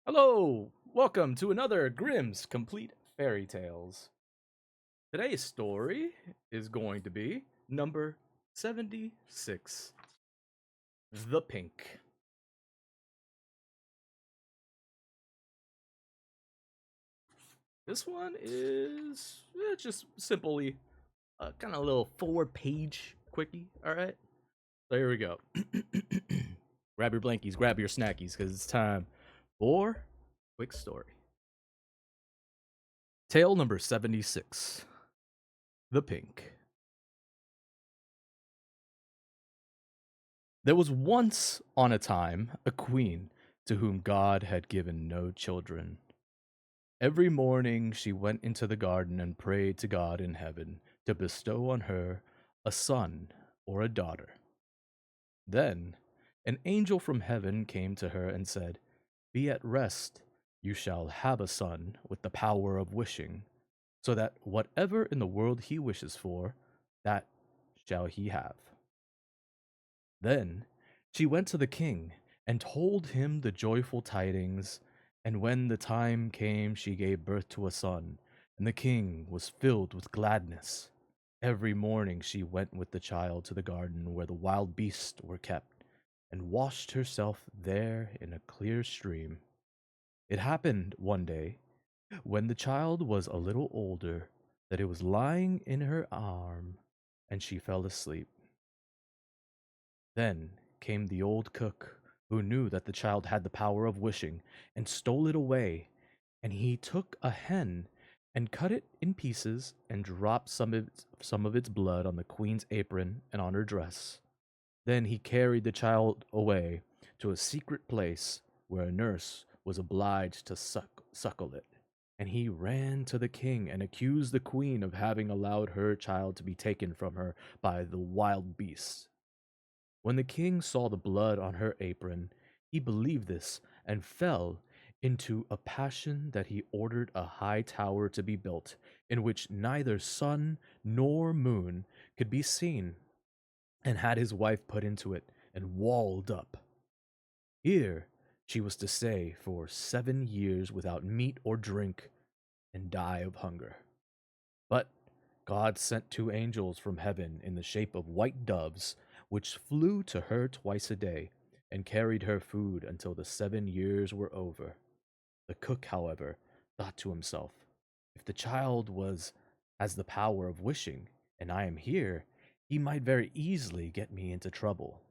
Hello, welcome to another Grimm's Complete Fairy Tales. Today's story is going to be number 76, The Pink. This one is just simply a kind of little 4-page quickie, alright? So here we go. Grab your blankies, grab your snackies, because it's time for quick story. Tale number 76, The Pink. There was once on a time a queen to whom God had given no children. Every morning she went into the garden and prayed to God in heaven to bestow on her a son or a daughter. Then an angel from heaven came to her and said, "Be at rest, you shall have a son with the power of wishing, so that whatever in the world he wishes for, that shall he have." Then she went to the king and told him the joyful tidings, and when the time came, she gave birth to a son, and the king was filled with gladness. Every morning she went with the child to the garden where the wild beasts were kept, and washed herself there in a clear stream. It happened one day, when the child was a little older, that it was lying in her arm, and she fell asleep. Then came the old cook, who knew that the child had the power of wishing, and stole it away. And he took a hen and cut it in pieces and dropped some of its blood on the queen's apron and on her dress. Then he carried the child away to a secret place where a nurse was obliged to suckle it. And he ran to the king and accused the queen of having allowed her child to be taken from her by the wild beasts. When the king saw the blood on her apron, he believed this and fell into a passion that he ordered a high tower to be built, in which neither sun nor moon could be seen, and had his wife put into it and walled up. Here she was to stay for 7 years without meat or drink and die of hunger. But God sent two angels from heaven in the shape of white doves, which flew to her twice a day, and carried her food until the 7 years were over. The cook, however, thought to himself, "If the child has the power of wishing, and I am here, he might very easily get me into trouble."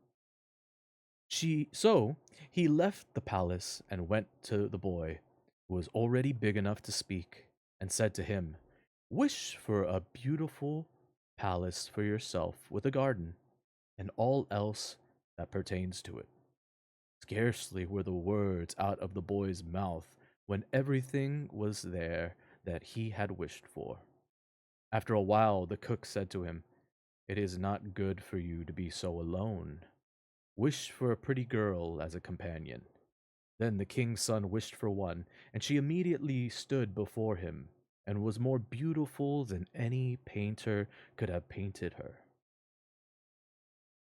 So he left the palace and went to the boy, who was already big enough to speak, and said to him, "Wish for a beautiful palace for yourself with a garden, and all else that pertains to it." Scarcely were the words out of the boy's mouth when everything was there that he had wished for. After a while, the cook said to him, "It is not good for you to be so alone. Wish for a pretty girl as a companion." Then the king's son wished for one, and she immediately stood before him, and was more beautiful than any painter could have painted her.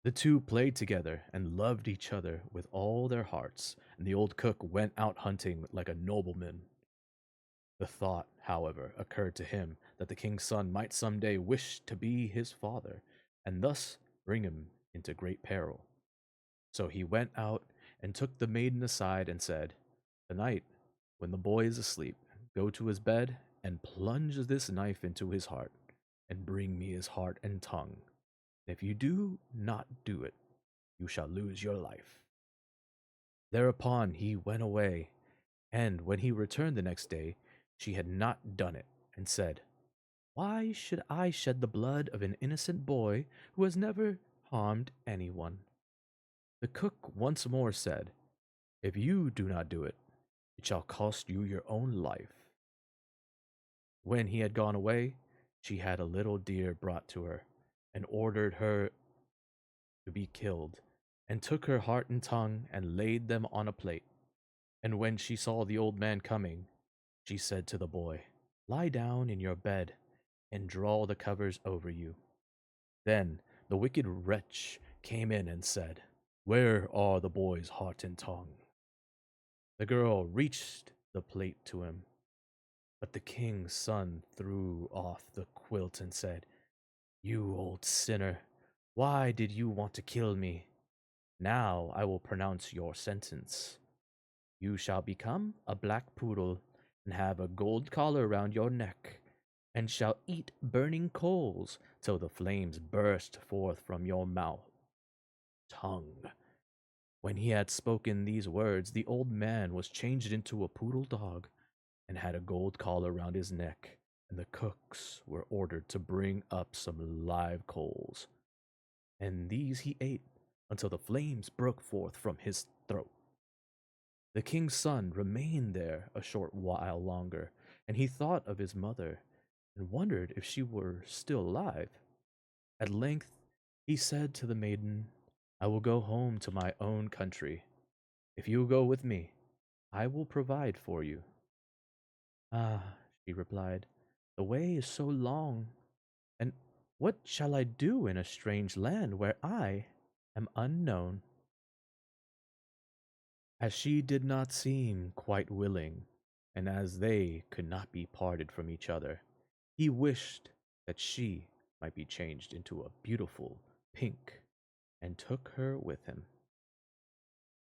The two played together and loved each other with all their hearts, and the old cook went out hunting like a nobleman. The thought, however, occurred to him that the king's son might some day wish to be his father, and thus bring him into great peril. So he went out and took the maiden aside and said, "Tonight, when the boy is asleep, go to his bed and plunge this knife into his heart, and bring me his heart and tongue. If you do not do it, you shall lose your life." Thereupon he went away, and when he returned the next day, she had not done it, and said, "Why should I shed the blood of an innocent boy who has never harmed anyone?" The cook once more said, "If you do not do it, it shall cost you your own life." When he had gone away, she had a little deer brought to her, and ordered her to be killed, and took her heart and tongue and laid them on a plate. And when she saw the old man coming, she said to the boy, "Lie down in your bed, and draw the covers over you." Then the wicked wretch came in and said, "Where are the boy's heart and tongue?" The girl reached the plate to him, but the king's son threw off the quilt and said, "You old sinner, why did you want to kill me? Now I will pronounce your sentence. You shall become a black poodle and have a gold collar round your neck, and shall eat burning coals till the flames burst forth from your mouth tongue." When he had spoken these words, the old man was changed into a poodle dog and had a gold collar round his neck, and the cooks were ordered to bring up some live coals, and these he ate until the flames broke forth from his throat. The king's son remained there a short while longer, and he thought of his mother and wondered if she were still alive. At length he said to the maiden, "I will go home to my own country. If you will go with me, I will provide for you." "Ah," she replied, "the way is so long, and what shall I do in a strange land where I am unknown?" As she did not seem quite willing, and as they could not be parted from each other, he wished that she might be changed into a beautiful pink, and took her with him.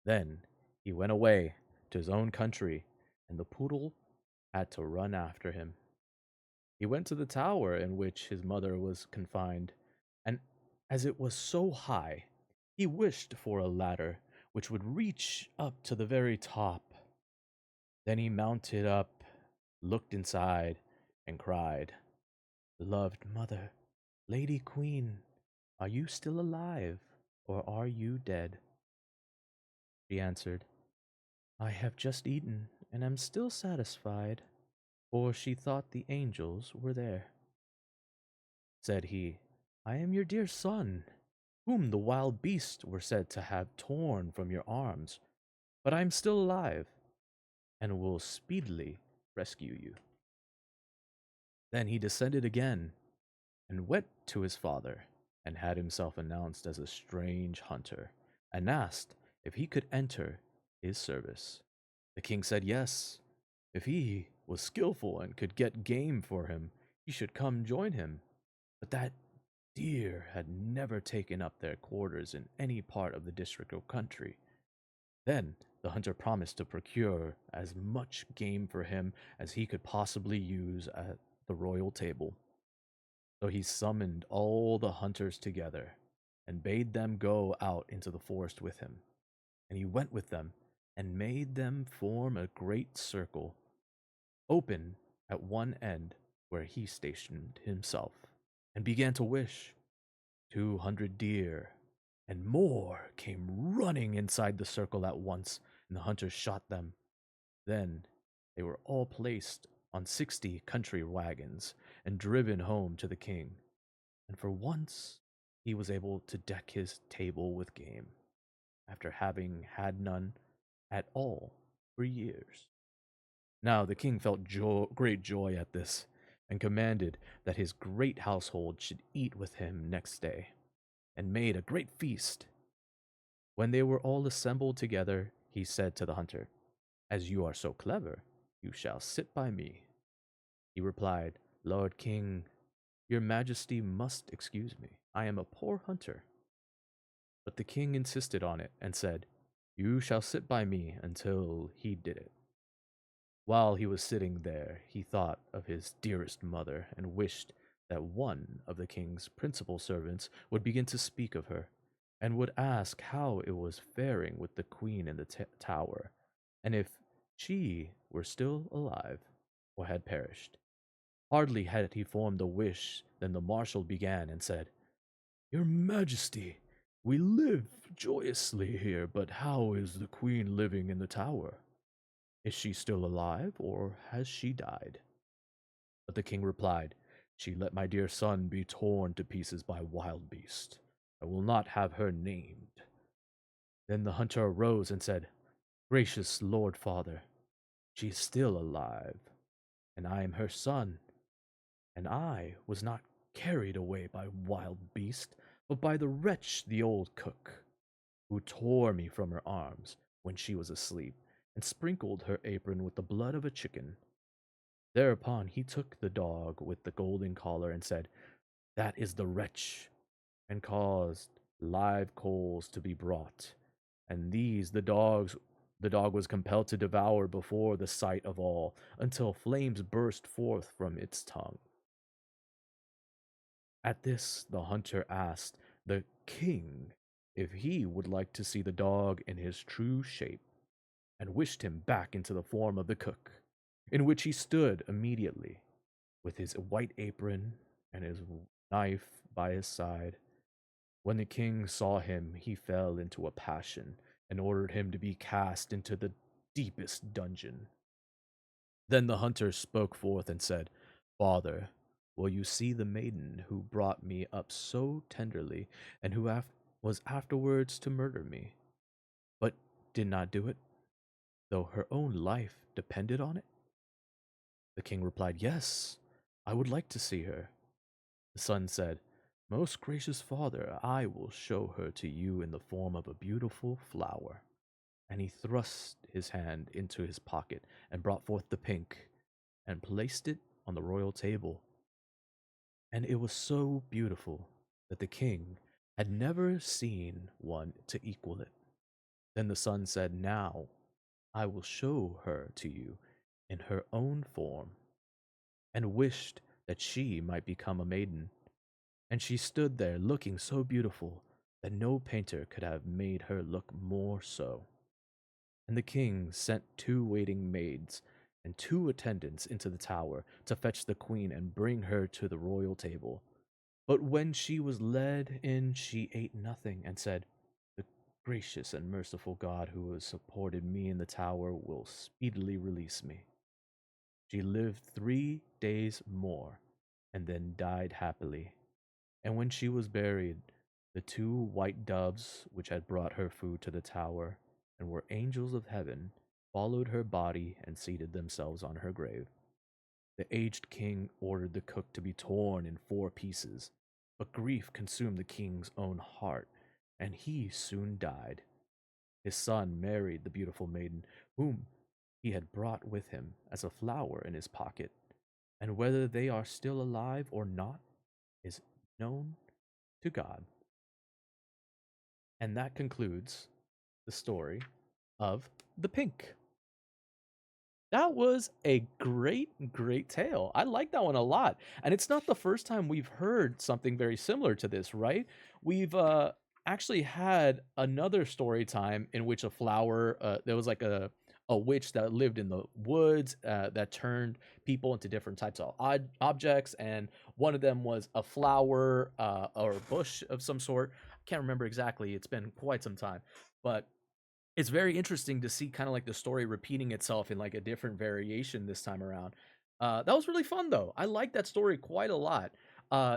Then he went away to his own country, and the poodle had to run after him. He went to the tower in which his mother was confined, and as it was so high, he wished for a ladder which would reach up to the very top. Then he mounted up, looked inside, and cried, "Beloved mother, Lady Queen, are you still alive, or are you dead?" She answered, "I have just eaten, and am still satisfied," for she thought the angels were there. Said he, "I am your dear son, whom the wild beasts were said to have torn from your arms, but I am still alive, and will speedily rescue you." Then he descended again, and went to his father, and had himself announced as a strange hunter, and asked if he could enter his service. The king said yes, if he was skillful and could get game for him, he should come join him, but that deer had never taken up their quarters in any part of the district or country. Then the hunter promised to procure as much game for him as he could possibly use at the royal table. So he summoned all the hunters together and bade them go out into the forest with him. And he went with them and made them form a great circle, open at one end where he stationed himself, and began to wish. 200 deer and more came running inside the circle at once, and the hunters shot them. Then they were all placed on 60 country wagons and driven home to the king, and for once he was able to deck his table with game, after having had none at all for years. Now the king felt great joy at this, and commanded that his great household should eat with him next day, and made a great feast. When they were all assembled together, he said to the hunter, "As you are so clever, you shall sit by me." He replied, "Lord King, your majesty must excuse me. I am a poor hunter." But the king insisted on it and said, "You shall sit by me until he did it." While he was sitting there, he thought of his dearest mother and wished that one of the king's principal servants would begin to speak of her, and would ask how it was faring with the queen in the tower, and if she were still alive or had perished. Hardly had he formed the wish than the marshal began and said, "Your Majesty, we live joyously here, but how is the queen living in the tower? Is she still alive, or has she died?" But the king replied, "She let my dear son be torn to pieces by wild beasts. I will not have her named." Then the hunter arose and said, "Gracious lord father, she is still alive, and I am her son, and I was not carried away by wild beast, but by the wretch the old cook, who tore me from her arms when she was asleep, and sprinkled her apron with the blood of a chicken. Thereupon he took the dog with the golden collar and said, "That is the wretch," and caused live coals to be brought, and these the dog was compelled to devour before the sight of all, until flames burst forth from its tongue. At this the hunter asked the king if he would like to see the dog in his true shape, and wished him back into the form of the cook, in which he stood immediately, with his white apron and his knife by his side. When the king saw him, he fell into a passion, and ordered him to be cast into the deepest dungeon. Then the hunter spoke forth and said, "Father, will you see the maiden who brought me up so tenderly, and who was afterwards to murder me, but did not do it, though her own life depended on it?" The king replied, "Yes, I would like to see her." The son said, "Most gracious father, I will show her to you in the form of a beautiful flower." And he thrust his hand into his pocket and brought forth the pink and placed it on the royal table. And it was so beautiful that the king had never seen one to equal it. Then the son said, "Now I will show her to you in her own form," and wished that she might become a maiden. And she stood there looking so beautiful that no painter could have made her look more so. And the king sent 2 waiting maids and 2 attendants into the tower to fetch the queen and bring her to the royal table. But when she was led in, she ate nothing, and said, "The gracious and merciful God who has supported me in the tower will speedily release me." She lived 3 days more, and then died happily. And when she was buried, the 2 white doves, which had brought her food to the tower, and were angels of heaven, followed her body and seated themselves on her grave. The aged king ordered the cook to be torn in 4 pieces, but grief consumed the king's own heart, and he soon died. His son married the beautiful maiden, whom he had brought with him as a flower in his pocket, and whether they are still alive or not is known to God. And that concludes the story of the pink. That was a great, great tale. I like that one a lot. And it's not the first time we've heard something very similar to this, right? We've actually had another story time in which a flower, there was like a witch that lived in the woods that turned people into different types of odd objects. And one of them was a flower or a bush of some sort. I can't remember exactly. It's been quite some time. But it's very interesting to see kind of like the story repeating itself in like a different variation this time around. That was really fun though. I like that story quite a lot.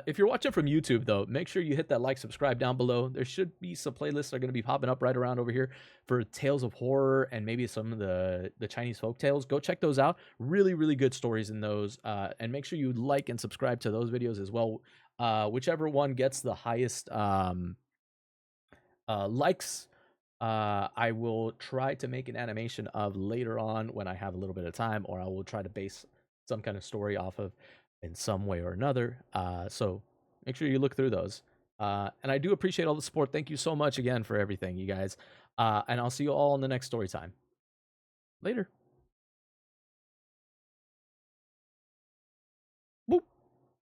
If you're watching from YouTube though, make sure you hit that like, subscribe down below. There should be some playlists that are going to be popping up right around over here for tales of horror and maybe some of the Chinese folk tales. Go check those out. Really, really good stories in those. And make sure you like and subscribe to those videos as well. Whichever one gets the highest likes, I will try to make an animation of later on when I have a little bit of time, or I will try to base some kind of story off of in some way or another. So make sure you look through those. And I do appreciate all the support. Thank you so much again for everything, you guys. And I'll see you all in the next story time. Later.